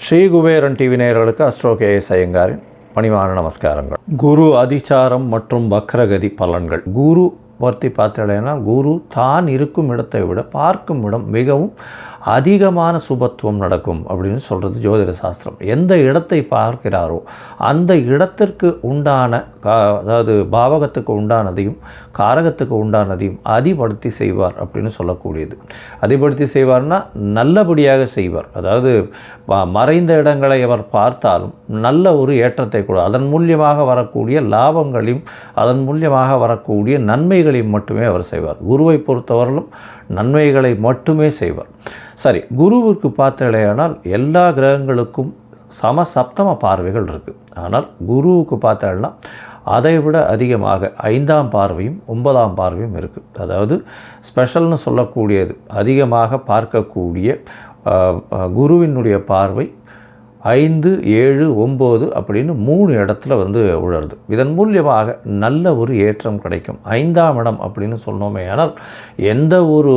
Sri Kuberan TV நேயர்களுக்கு astro KS ஐயங்காரின் பணிவான நமஸ்காரங்கள். குரு அதிசாரம் மற்றும் வக்ரகதி பலன்கள். குரு பற்றி பார்த்தீங்கன்னா, குரு தான் இருக்கும் இடத்தை விட பார்க்கும் இடம் மிகவும் அதிகமான சுபத்துவம் நடக்கும் அப்படின்னு சொல்கிறது ஜோதிட சாஸ்திரம். எந்த இடத்தை பார்க்கிறாரோ அந்த இடத்திற்கு உண்டான அதாவது பாவகத்துக்கு உண்டானதையும் காரகத்துக்கு உண்டானதையும் அதிபடுத்தி செய்வார் அப்படின்னு சொல்லக்கூடியது. அதிபடுத்தி செய்வார்னா நல்லபடியாக செய்வார். அதாவது மறைந்த இடங்களை அவர் பார்த்தாலும் நல்ல ஒரு ஏற்றத்தை கூட அதன் மூலியமாக வரக்கூடிய லாபங்களையும் அதன் மூலியமாக வரக்கூடிய நன்மைகளையும் மட்டுமே அவர் செய்வார். குருவை பொறுத்தவரையிலும் நன்மைகளை மட்டுமே செய்வார். சரி, குருவிற்கு பார்த்தேனால் எல்லா கிரகங்களுக்கும் சமசப்தம பார்வைகள் இருக்குது. ஆனால் குருவுக்கு பார்த்தேன்னா அதை விட அதிகமாக 5ஆம் பார்வையும் 9ஆம் பார்வையும் இருக்குது. அதாவது ஸ்பெஷல்னு சொல்லக்கூடியது அதிகமாக பார்க்கக்கூடிய குருவினுடைய பார்வை 5, 7, 9 அப்படின்னு 3 இடத்துல உழருது. இதன் மூலியமாக நல்ல ஒரு ஏற்றம் கிடைக்கும். 5ஆம் இடம் அப்படின்னு சொன்னோமே, ஆனால் எந்த ஒரு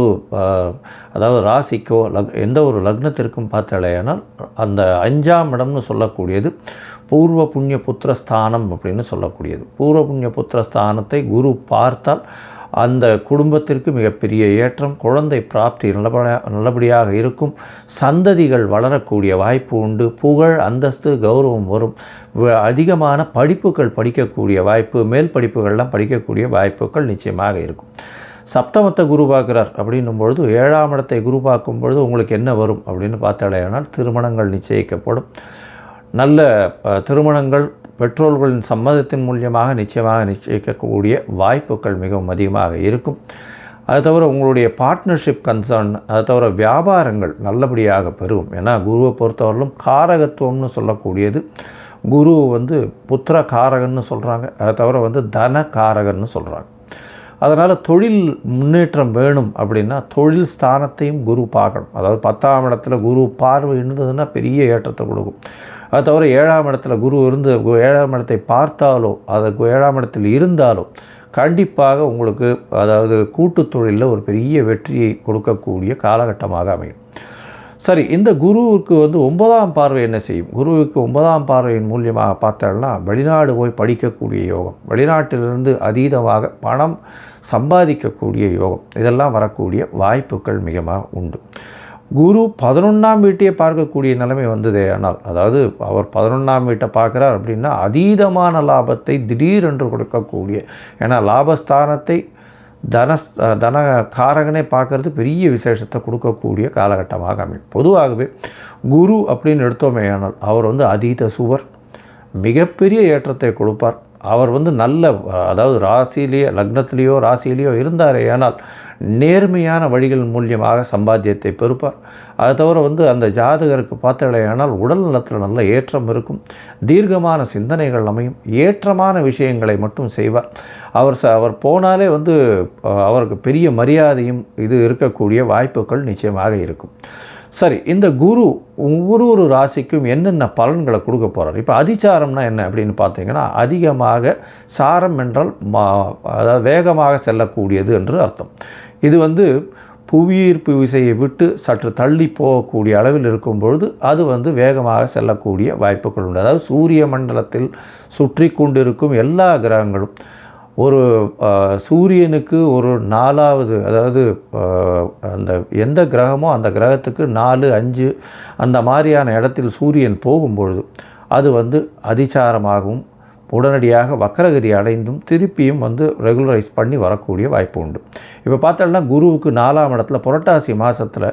அதாவது ராசிக்கோ எந்த ஒரு லக்னத்திற்கும் பார்த்தாலேயானால் அந்த 5ஆம் இடம்னு சொல்லக்கூடியது பூர்வ புண்ணிய புத்திரஸ்தானம் அப்படின்னு சொல்லக்கூடியது. பூர்வ புண்ணிய புத்திரஸ்தானத்தை குரு பார்த்தால் அந்த குடும்பத்திற்கு மிகப்பெரிய ஏற்றம், குழந்தை பிராப்தி நல்லபடியாக இருக்கும், சந்ததிகள் வளரக்கூடிய வாய்ப்பு உண்டு, புகழ் அந்தஸ்து கௌரவம் வரும், அதிகமான படிப்புகள் படிக்கக்கூடிய வாய்ப்பு, மேல் படிப்புகள்லாம் படிக்கக்கூடிய வாய்ப்புகள் நிச்சயமாக இருக்கும். சப்தமத்தை குரு பார்க்குறார் அப்படின்னும் பொழுது 7ஆம் இடத்தை குரு பார்க்கும் பொழுது உங்களுக்கு என்ன வரும் அப்படின்னு பார்த்தாலேயானால் திருமணங்கள் நிச்சயிக்கப்படும். நல்ல திருமணங்கள் பெற்றோர்களின் சம்மதத்தின் மூலியமாக நிச்சயிக்கக்கூடிய வாய்ப்புகள் மிகவும் அதிகமாக இருக்கும். அது தவிர உங்களுடைய பார்ட்னர்ஷிப் கன்சர்ன், அது தவிர வியாபாரங்கள் நல்லபடியாக பெருகும். ஏன்னா குருவை பொறுத்தவரையிலும் காரகத்துவம்னு சொல்லக்கூடியது குரு புத்திர காரகன்னு சொல்கிறாங்க. அதை தவிர தன காரகன்னு சொல்கிறாங்க. அதனால் தொழில் முன்னேற்றம் வேணும் அப்படின்னா தொழில் ஸ்தானத்தையும் குரு பார்க்கணும். அதாவது 10ஆம் இடத்துல குரு பார்வை இருந்ததுன்னா பெரிய ஏற்றத்தை கொடுக்கும். அது தவிர 7ஆம் இடத்துல குரு 7ஆம் இடத்தை பார்த்தாலோ அது 7ஆம் இடத்தில் இருந்தாலோ கண்டிப்பாக உங்களுக்கு அதாவது கூட்டு தொழிலில் ஒரு பெரிய வெற்றியை கொடுக்கக்கூடிய காலகட்டமாக அமையும். சரி, இந்த குருவுக்கு 9ஆம் பார்வை என்ன செய்யும்? குருவுக்கு 9ஆம் பார்வையின் மூலியமாக பார்த்தோம்னா வெளிநாடு போய் படிக்கக்கூடிய யோகம், வெளிநாட்டிலிருந்து அதீதமாக பணம் சம்பாதிக்கக்கூடிய யோகம், இதெல்லாம் வரக்கூடிய வாய்ப்புகள் மிகமாக உண்டு. குரு 11ஆம் வீட்டையே பார்க்கக்கூடிய நிலைமை வந்ததே. ஆனால் அதாவது அவர் 11ஆம் வீட்டை பார்க்குறார் அப்படின்னா அதீதமான லாபத்தை திடீரென்று கொடுக்கக்கூடிய, ஏன்னா லாபஸ்தானத்தை தன காரகனே பார்க்கறது பெரிய விசேஷத்தை கொடுக்கக்கூடிய காலகட்டமாக அமையும். பொதுவாகவே குரு அப்படின்னு எடுத்தோமே ஆனால் அவர் அதீத சுவர், மிகப்பெரிய ஏற்றத்தை கொடுப்பார். அவர் நல்ல அதாவது ராசியிலேயோ லக்னத்திலேயோ ராசியிலேயோ இருந்தாரே ஆனால் நேர்மையான வழிகள் மூலியமாக சம்பாத்தியத்தை பெறுப்பார். அதை தவிர அந்த ஜாதகருக்கு பார்த்தாலேயானால் உடல் நலத்தில் நல்ல ஏற்றம் இருக்கும், தீர்க்கமான சிந்தனைகள் அமையும், ஏற்றமான விஷயங்களை மட்டும் செய்வார். அவர் போனாலே அவருக்கு பெரிய மரியாதையும் இது இருக்கக்கூடிய வாய்ப்புகள் நிச்சயமாக இருக்கும். சரி, இந்த குரு ஒவ்வொரு ராசிக்கும் என்னென்ன பலன்களை கொடுக்க போகிறார்? இப்போ அதிசாரம்னா என்ன அப்படின்னு பார்த்தீங்கன்னா, அதிகமாக சாரம் என்றால் அதாவது வேகமாக செல்லக்கூடியது என்று அர்த்தம். இது புவியீர்ப்பு விசையை விட்டு சற்று தள்ளி போகக்கூடிய அளவில் இருக்கும் பொழுது அது வேகமாக செல்லக்கூடிய வாய்ப்புகள் உண்டு. அதாவது சூரிய மண்டலத்தில் சுற்றி கொண்டிருக்கும் எல்லா கிரகங்களும் ஒரு சூரியனுக்கு ஒரு 4வது அதாவது அந்த எந்த கிரகமோ அந்த கிரகத்துக்கு 4, 5 அந்த மாதிரியான இடத்தில் சூரியன் போகும்பொழுது அது அதிசாரமாகவும் உடனடியாக வக்ரகதி அடைந்தும் திருப்பியும் ரெகுலரைஸ் பண்ணி வரக்கூடிய வாய்ப்பு உண்டு. இப்போ பார்த்தோம்னா குருவுக்கு 4ஆம் இடத்துல புரட்டாசி மாதத்தில்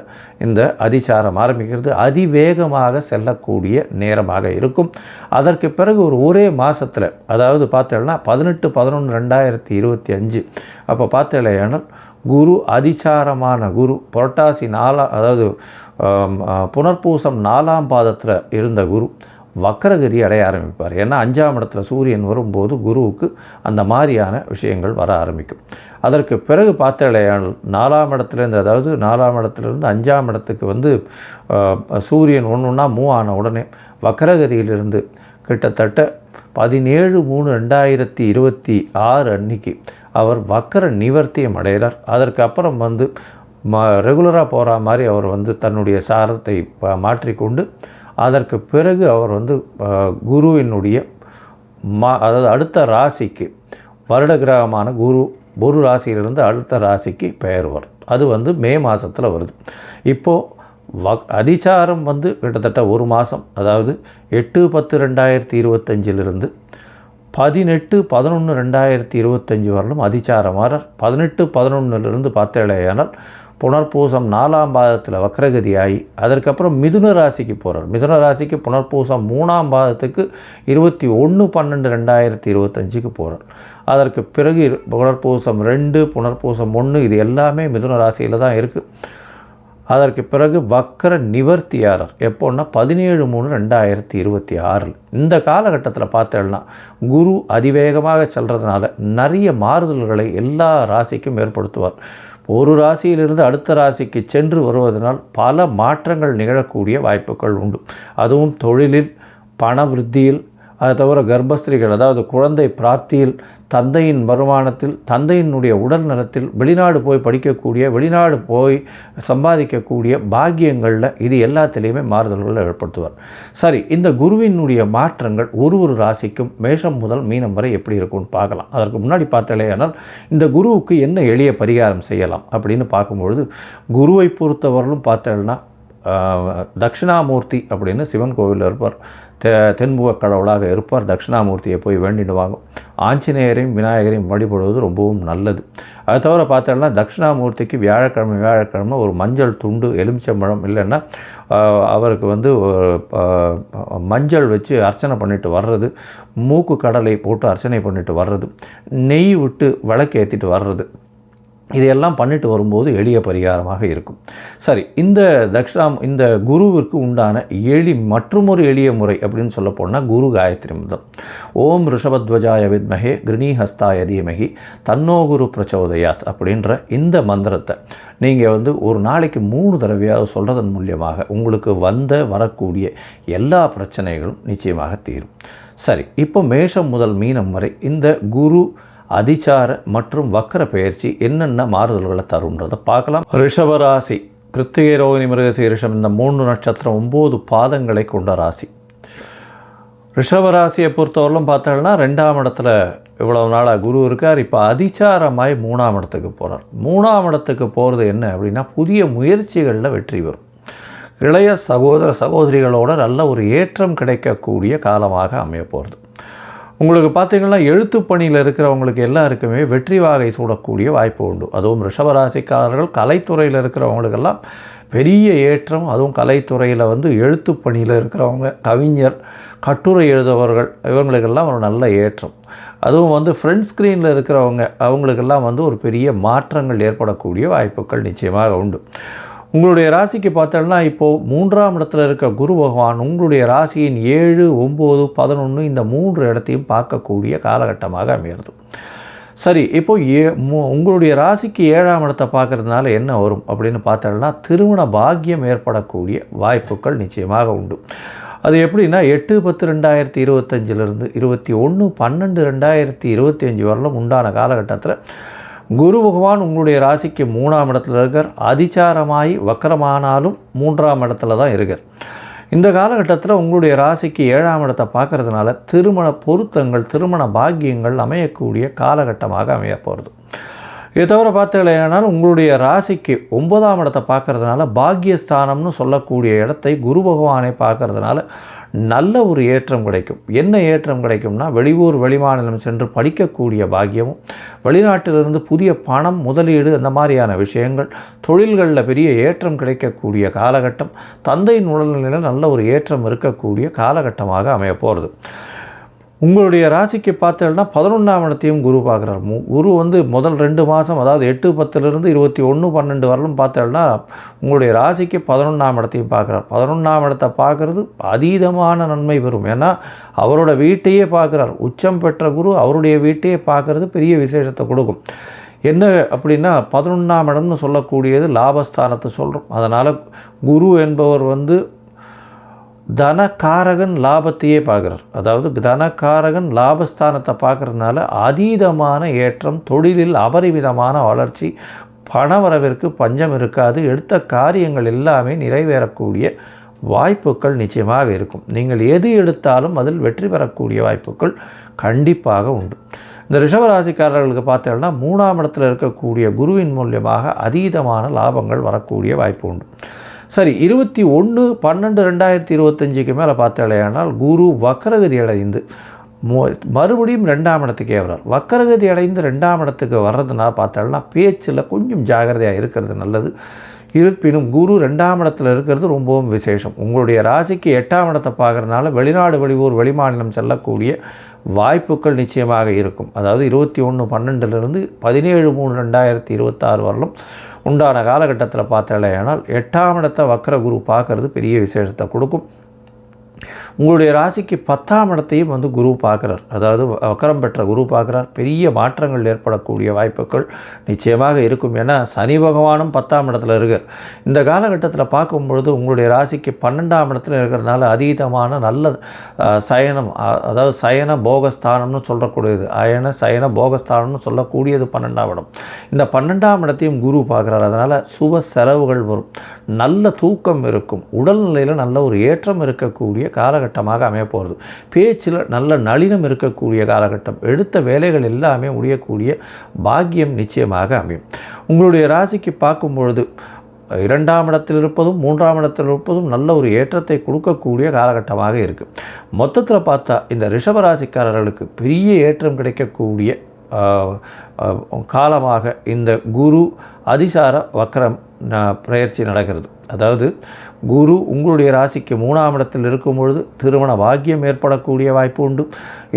இந்த அதிசாரம் ஆரம்பிக்கிறது அதிவேகமாக செல்லக்கூடிய நேரமாக இருக்கும். அதற்கு பிறகு ஒரே மாதத்தில் அதாவது பார்த்தோம்னா 18/11/2025 அப்போ பார்த்தேனால் குரு அதிசாரமான குரு புரட்டாசி 4 அதாவது புனர்பூசம் 4ஆம் பாதத்தில் இருந்த குரு வக்ரகதி அடைய ஆரம்பிப்பார். ஏன்னா 5ஆம் இடத்துல சூரியன் வரும்போது குருவுக்கு அந்த மாதிரியான விஷயங்கள் வர ஆரம்பிக்கும். அதற்கு பிறகு பார்த்தேன் 4ஆம் இடத்துலேருந்து அதாவது 4ஆம் இடத்துலேருந்து 5ஆம் இடத்துக்கு சூரியன் ஒன்றுன்னா மூவ் ஆன உடனே வக்ரகதியிலிருந்து கிட்டத்தட்ட 17/3/2026 அன்னைக்கு அவர் வக்கர நிவர்த்தியம் அடைகிறார். அதற்கு அப்புறம் வந்து ரெகுலராக போகிற மாதிரி அவர் வந்து தன்னுடைய சாரத்தை மாற்றிக்கொண்டு அதற்கு பிறகு அவர் வந்து குருவினுடைய அதாவது அடுத்த ராசிக்கு வருட கிரகமான குரு ஒரு ராசியிலிருந்து அடுத்த ராசிக்கு பெயர்வார். அது வந்து மே மாதத்தில் வருது. இப்போது அதிசாரம் வந்து கிட்டத்தட்ட ஒரு மாதம், அதாவது 8/10/2025 18/11/2025 வரலும் அதிசாரமானார். 18/11 பார்த்தேலையானால் புனர்பூசம் 4ஆம் பாதத்தில் வக்ரகதியாகி அதற்கப்புறம் மிதுன ராசிக்கு போகிறார். மிதுன ராசிக்கு புனர்பூசம் 3ஆம் பாதத்துக்கு 21/12/2025 போகிறார். அதற்கு பிறகு புனர்பூசம் 2 புனர்பூசம் 1 இது எல்லாமே மிதுன ராசியில் தான் இருக்குது. அதற்கு பிறகு வக்கர நிவர்த்தியாரர் எப்போன்னா 17/3/2026. இந்த காலகட்டத்தில் பார்த்தேன்னா குரு அதிவேகமாக செல்றதுனால நிறைய மாறுதல்களை எல்லா ராசிக்கும் ஏற்படுத்துவார். ஒரு ராசியிலிருந்து அடுத்த ராசிக்கு சென்று வருவதனால் பல மாற்றங்கள் நிகழக்கூடிய வாய்ப்புகள் உண்டு. அதுவும் தொழிலில், பண விருத்தியில், அதை தவிர கர்ப்பஸ்திரிகள் அதாவது குழந்தை பிராப்தியில், தந்தையின் வருமானத்தில், தந்தையினுடைய உடல் நலத்தில், வெளிநாடு போய் படிக்கக்கூடிய, வெளிநாடு போய் சம்பாதிக்கக்கூடிய பாக்கியங்களில் இது எல்லாத்திலையுமே மாறுதல்களை ஏற்படுத்துவார். சரி, இந்த குருவினுடைய மாற்றங்கள் ஒரு ராசிக்கும் மேஷம் முதல் மீனம் வரை எப்படி இருக்கும்னு பார்க்கலாம். அதற்கு முன்னாடி பார்த்தாலேயானால் இந்த குருவுக்கு என்ன எளிய பரிகாரம் செய்யலாம் அப்படின்னு பார்க்கும்பொழுது, குருவை பொறுத்தவரையிலும் பார்த்தேன்னா தட்சிணாமூர்த்தி அப்படின்னு சிவன் கோவிலில் இருப்பார். தென்முக கடவுளாக இருப்பார். தட்சிணாமூர்த்தியை போய் வேண்டிடுவாங்க. ஆஞ்சநேயரையும் விநாயகரையும் வழிபடுவது ரொம்பவும் நல்லது. அது தவிர பார்த்தோம்னா தட்சிணாமூர்த்திக்கு வியாழக்கிழமை ஒரு மஞ்சள் துண்டு, எலுமிச்சம்பழம் இல்லைன்னா அவருக்கு வந்து மஞ்சள் வச்சு அர்ச்சனை பண்ணிட்டு வர்றது, மூக்கு கடலை போட்டு அர்ச்சனை பண்ணிட்டு வர்றது, நெய் விட்டு விளக்கு ஏற்றிட்டு வர்றது, இதையெல்லாம் பண்ணிட்டு வரும்போது எளிய பரிகாரமாக இருக்கும். சரி, இந்த குருவிற்கு உண்டான மற்றொரு எளிய முறை அப்படின்னு சொல்ல போனால் குரு காயத்ரி மந்திரம். ஓம் ரிஷபத்வஜாய வித்மஹே கிருணிஹஸ்தாய தீமஹி தன்னோ குரு பிரச்சோதயாத் அப்படின்ற இந்த மந்திரத்தை நீங்கள் வந்து ஒரு நாளைக்கு 3 தடவையாவது சொல்கிறதன் மூலியமாக உங்களுக்கு வரக்கூடிய எல்லா பிரச்சனைகளும் நிச்சயமாக தீரும். சரி, இப்போ மேஷம் முதல் மீனம் வரை இந்த குரு அதிசார மற்றும் வக்கர பெயர்ச்சி என்னென்ன மாறுதல்களை தரும்ன்றதை பார்க்கலாம். ரிஷபராசி, கிருத்திகை, ரோகிணி, மிருகசீரிஷம் இந்த 3 நட்சத்திரம் 9 பாதங்களை கொண்ட ராசி. ரிஷபராசியை பொறுத்தவரையிலும் பார்த்தோம்னா 2ஆம் இடத்துல இவ்வளவு நாளாக குரு இருக்கார். இப்போ அதிசாரமாய் 3ஆம் இடத்துக்கு போகிறார். 3ஆம் இடத்துக்கு போகிறது என்ன அப்படின்னா புதிய முயற்சிகளில் வெற்றி பெறும். இளைய சகோதர சகோதரிகளோட நல்ல ஒரு ஏற்றம் கிடைக்கக்கூடிய காலமாக அமைய போகிறது. உங்களுக்கு பார்த்திங்கன்னா எழுத்து பணியில் இருக்கிறவங்களுக்கு எல்லாருக்குமே வெற்றி வாகை சூடக்கூடிய வாய்ப்பு உண்டு. அதுவும் ரிஷபராசிக்காரர்கள் கலைத்துறையில் இருக்கிறவங்களுக்கெல்லாம் பெரிய ஏற்றம். அதுவும் கலைத்துறையில் வந்து எழுத்து பணியில் இருக்கிறவங்க, கவிஞர், கட்டுரை எழுதுபவர்கள், இவங்களுக்கெல்லாம் ஒரு நல்ல ஏற்றம். அதுவும் வந்து ஃப்ரண்ட் ஸ்க்ரீனில் இருக்கிறவங்க அவங்களுக்கெல்லாம் வந்து ஒரு பெரிய மாற்றங்கள் ஏற்படக்கூடிய வாய்ப்புகள் நிச்சயமாக உண்டு. உங்களுடைய ராசிக்கு பார்த்தோம்னா இப்போது 3ஆம் இடத்துல இருக்க குரு பகவான் உங்களுடைய ராசியின் 7, 9, 11 இந்த 3 இடத்தையும் பார்க்கக்கூடிய காலகட்டமாக அமைகிறது. சரி, இப்போது உங்களுடைய ராசிக்கு 7ஆம் இடத்தை பார்க்குறதுனால என்ன வரும் அப்படின்னு பார்த்தோம்னா திருமண பாக்கியம் ஏற்படக்கூடிய வாய்ப்புகள் நிச்சயமாக உண்டு. அது எப்படின்னா 8/10/2025 21/12/2025 வரலும் உண்டான காலகட்டத்தில் குரு பகவான் உங்களுடைய ராசிக்கு 3ஆம் இடத்துல இருக்கார். அதிசாரமாகி வக்கரமானாலும் 3ஆம் இடத்துல தான் இருக்கார். இந்த காலகட்டத்தில் உங்களுடைய ராசிக்கு 7ஆம் இடத்தை பார்க்கறதுனால திருமண பொருத்தங்கள், திருமண பாக்கியங்கள் அமையக்கூடிய காலகட்டமாக அமைய போகிறது. இதை தவிர பார்த்தீங்கன்னா உங்களுடைய ராசிக்கு 9ஆம் இடத்தை பார்க்கறதுனால பாக்கியஸ்தானம்னு சொல்லக்கூடிய இடத்தை குரு பகவானை பார்க்கறதுனால நல்ல ஒரு ஏற்றம் கிடைக்கும். என்ன ஏற்றம் கிடைக்கும்னா வெளியூர் வெளிமாநிலம் சென்று படிக்கக்கூடிய பாக்கியமும், வெளிநாட்டிலிருந்து புதிய பணம், முதலீடு அந்த மாதிரியான விஷயங்கள், தொழில்களில் பெரிய ஏற்றம் கிடைக்கக்கூடிய காலகட்டம், தந்தையின் உடல்நிலையில் நல்ல ஒரு ஏற்றம் இருக்கக்கூடிய காலகட்டமாக அமைய போகிறது. உங்களுடைய ராசிக்கு பார்த்தீங்கன்னா 11ஆம் இடத்தையும் குரு பார்க்குறார். குரு வந்து முதல் 2 மாதம் அதாவது 8/10 21/12 வரலும் பார்த்தீங்கன்னா உங்களுடைய ராசிக்கு 11ஆம் இடத்தையும் பார்க்குறார். 11ஆம் இடத்தை பார்க்குறது அதீதமான நன்மை பெறும். ஏன்னா அவரோட வீட்டையே பார்க்குறார். உச்சம் பெற்ற குரு அவருடைய வீட்டையே பார்க்குறது பெரிய விசேஷத்தை கொடுக்கும். என்ன அப்படின்னா 11ஆம் இடம்னு சொல்லக்கூடியது லாபஸ்தானத்தை சொல்கிறோம். அதனால் குரு என்பவர் வந்து தனக்காரகன் லாபத்தையே பார்க்குறார். அதாவது தனக்காரகன் லாபஸ்தானத்தை பார்க்குறதுனால அதீதமான ஏற்றம், தொழிலில் அபரிமிதமான வளர்ச்சி, பணவரவிற்கு பஞ்சம் இருக்காது. எடுத்த காரியங்கள் எல்லாமே நிறைவேறக்கூடிய வாய்ப்புகள் நிச்சயமாக இருக்கும். நீங்கள் எது எடுத்தாலும் அதில் வெற்றி பெறக்கூடிய வாய்ப்புகள் கண்டிப்பாக உண்டு. இந்த ரிஷபராசிக்காரர்களுக்கு பார்த்தீங்கன்னா 3ஆம் இடத்தில் இருக்கக்கூடிய குருவின் மூலியமாக அதீதமான லாபங்கள் வரக்கூடிய வாய்ப்பு உண்டு. சரி, 21/12/2025 மேலே பார்த்தீங்கன்னா குரு வக்கரகதி அடைந்து மறுபடியும் 2ஆம் இடத்துக்கே வர்றார். வக்கரகதி அடைந்து 2ஆம் இடத்துக்கு வர்றதுனால பார்த்தோம்னா பேச்சில் கொஞ்சம் ஜாகிரதையாக இருக்கிறது நல்லது. இருப்பினும் குரு 2ஆம் இடத்துல இருக்கிறது ரொம்பவும் விசேஷம். உங்களுடைய ராசிக்கு 8ஆம் இடத்தை பார்க்குறதுனால வெளிநாடு, வெளியூர், வெளிமாநிலம் செல்லக்கூடிய வாய்ப்புகள் நிச்சயமாக இருக்கும். அதாவது 21/12 17/3/2026 வரலும் உண்டான காலகட்டத்தில் பார்த்தேனால் 8ஆம் இடத்தை வக்கர குரு பார்க்குறது பெரிய விசேஷத்தை கொடுக்கும். உங்களுடைய ராசிக்கு 10ஆம் இடத்தையும் குரு பார்க்குறார். அதாவது வக்கரம் பெற்ற குரு பார்க்குறார். பெரிய மாற்றங்கள் ஏற்படக்கூடிய வாய்ப்புகள் நிச்சயமாக இருக்கும். ஏன்னா சனி பகவானும் 10ஆம் இடத்துல இருக்கார். இந்த காலகட்டத்தில் பார்க்கும்பொழுது உங்களுடைய ராசிக்கு 12ஆம் இடத்துல இருக்கிறதுனால அதீதமான நல்ல சயனம், அதாவது சயன போகஸ்தானம்னு சொல்லக்கூடியது, அயன சயன போகஸ்தானம்னு சொல்லக்கூடியது 12ஆம் இடம். இந்த 12ஆம் இடத்தையும் குரு பார்க்குறார். அதனால் சுப செலவுகள் வரும், நல்ல தூக்கம் இருக்கும், உடல்நிலையில் நல்ல ஒரு ஏற்றம் இருக்கக்கூடிய காலகட்டமாக அமைய போகிறது. பேச்சில் நல்ல நளினம் இருக்கக்கூடிய காலகட்டம். எடுத்த வேலைகள் எல்லாமே முடியக்கூடிய பாக்கியம் நிச்சயமாக அமையும். உங்களுடைய ராசிக்கு பார்க்கும்பொழுது 2ஆம் இடத்தில் இருப்பதும் 3ஆம் இடத்தில் இருப்பதும் நல்ல ஒரு ஏற்றத்தை கொடுக்கக்கூடிய காலகட்டமாக இருக்குது. மொத்தத்தில் பார்த்தா இந்த ரிஷபராசிக்காரர்களுக்கு பெரிய ஏற்றம் கிடைக்கக்கூடிய காலமாக இந்த குரு அதிசார வக்கரம் பயிற்சி நடக்கிறது. அதாவது குரு உங்களுடைய ராசிக்கு 3ஆம் இடத்தில் இருக்கும் பொழுது திருமண பாக்கியம் ஏற்படக்கூடிய வாய்ப்பு உண்டு.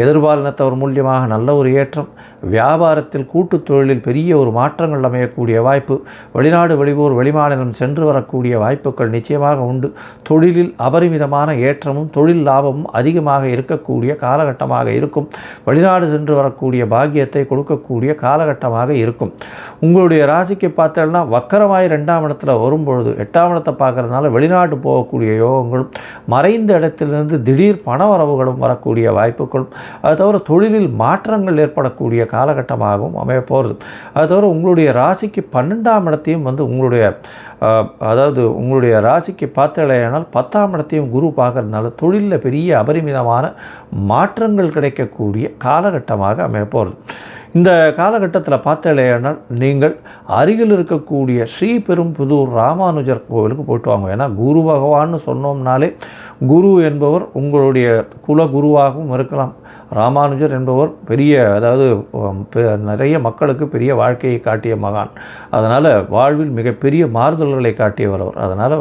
எதிர்பாலினத்தவர் மூலியமாக நல்ல ஒரு ஏற்றம், வியாபாரத்தில் கூட்டு தொழிலில் பெரிய ஒரு மாற்றங்கள் அமையக்கூடிய வாய்ப்பு, வெளிநாடு, வெளியூர், வெளிமாநிலம் சென்று வரக்கூடிய வாய்ப்புகள் நிச்சயமாக உண்டு. தொழிலில் அபரிமிதமான ஏற்றமும் தொழில் லாபமும் அதிகமாக இருக்கக்கூடிய காலகட்டமாக இருக்கும். வெளிநாடு சென்று வரக்கூடிய பாக்கியத்தை கொடுக்கக்கூடிய காலகட்டமாக இருக்கும். உங்களுடைய ராசிக்கு பார்த்தோம்னா வக்கரமாய் 2ஆம் இடத்துல வரும்பொழுது 8ஆம் இடத்தை பார்க்கறதுனால வெளிநாட்டு போகக்கூடிய யோகங்களும், மறைந்த இடத்திலிருந்து திடீர் பண வரவுகளும் வரக்கூடிய வாய்ப்புகளும், அது தவிர தொழிலில் மாற்றங்கள் ஏற்படக்கூடிய காலகட்டமாகவும் அமைய போகிறது. அது தவிர உங்களுடைய ராசிக்கு 12ஆம் இடத்தையும் உங்களுடைய அதாவது உங்களுடைய ராசிக்கு பார்த்தலையானால் 10ஆம் இடத்தையும் குரு பார்க்கறதுனால தொழிலில் பெரிய அபரிமிதமான மாற்றங்கள் கிடைக்கக்கூடிய காலகட்டமாக அமைய போகிறது. இந்த காலகட்டத்தில் பார்த்தலையானால் நீங்கள் அருகில் இருக்கக்கூடிய ஸ்ரீபெரும்புதூர் ராமானுஜர் கோவிலுக்கு போய்ட்டு வாங்க. ஏன்னா குரு பகவான்னு சொன்னோம்னாலே குரு என்பவர் உங்களுடைய குல குருவாகவும் இருக்கலாம். ராமானுஜர் என்பவர் பெரிய, அதாவது நிறைய மக்களுக்கு பெரிய வாழ்க்கையை காட்டிய மகான். அதனால் வாழ்வில் மிகப்பெரிய மாறுதல்களை காட்டியவர் அவர். அதனால்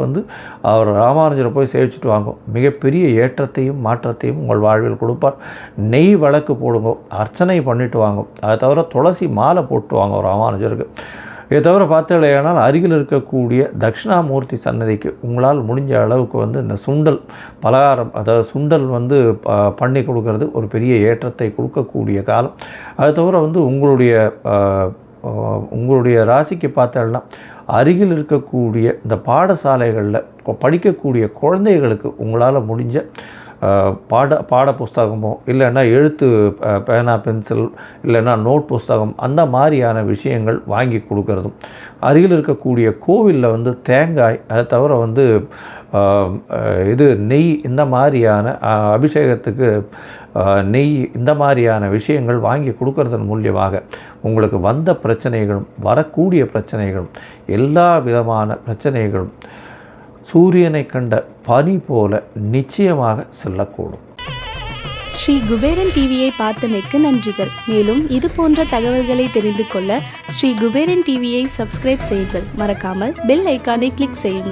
அவர் ராமானுஜரை போய் சேவிச்சுட்டு வாங்க. மிகப்பெரிய ஏற்றத்தையும் மாற்றத்தையும் உங்கள் வாழ்வில் கொடுப்பார். நெய் வழக்கு போடுங்க, அர்ச்சனை பண்ணிட்டு வாங்க. அதை தவிர துளசி மாலை போட்டு வாங்க ராமானுஜருக்கு. இதை தவிர பார்த்தீங்கன்னா அருகில் இருக்கக்கூடிய தட்சிணாமூர்த்தி சன்னதிக்கு உங்களால் முடிஞ்ச அளவுக்கு இந்த சுண்டல் பலகாரம், அதாவது சுண்டல் பண்ணி கொடுக்கறது ஒரு பெரிய ஏற்றத்தை கொடுக்கக்கூடிய காலம். அது தவிர உங்களுடைய ராசிக்கு பார்த்தோம்னா அருகில் இருக்கக்கூடிய இந்த பாடசாலைகளில் படிக்கக்கூடிய குழந்தைகளுக்கு உங்களால் முடிஞ்ச பாட புஸ்தகமோ இல்லைன்னா எழுத்து பேனா பென்சில் இல்லைன்னா நோட் புஸ்தகம் அந்த மாதிரியான விஷயங்கள் வாங்கி கொடுக்கறதும், அருகில் இருக்கக்கூடிய கோவிலில் தேங்காய், அதை தவிர நெய், இந்த மாதிரியான அபிஷேகத்துக்கு நெய், இந்த மாதிரியான விஷயங்கள் வாங்கி கொடுக்கறதன் மூலியமாக உங்களுக்கு வந்த பிரச்சனைகளும் வரக்கூடிய பிரச்சனைகளும் எல்லா விதமான பிரச்சனைகளும் சூரியனை கண்ட பனி போல நிச்சயமாக செல்லக்கூடும். ஸ்ரீ குபேரன் டிவியை பார்த்தமைக்கு நன்றிகள். மேலும் இது போன்ற தகவல்களை தெரிந்து கொள்ள ஸ்ரீ குபேரன் டிவியை சப்ஸ்கிரைப் செய்யுங்கள். மறக்காமல் பெல் ஐக்கானை கிளிக் செய்யுங்கள்.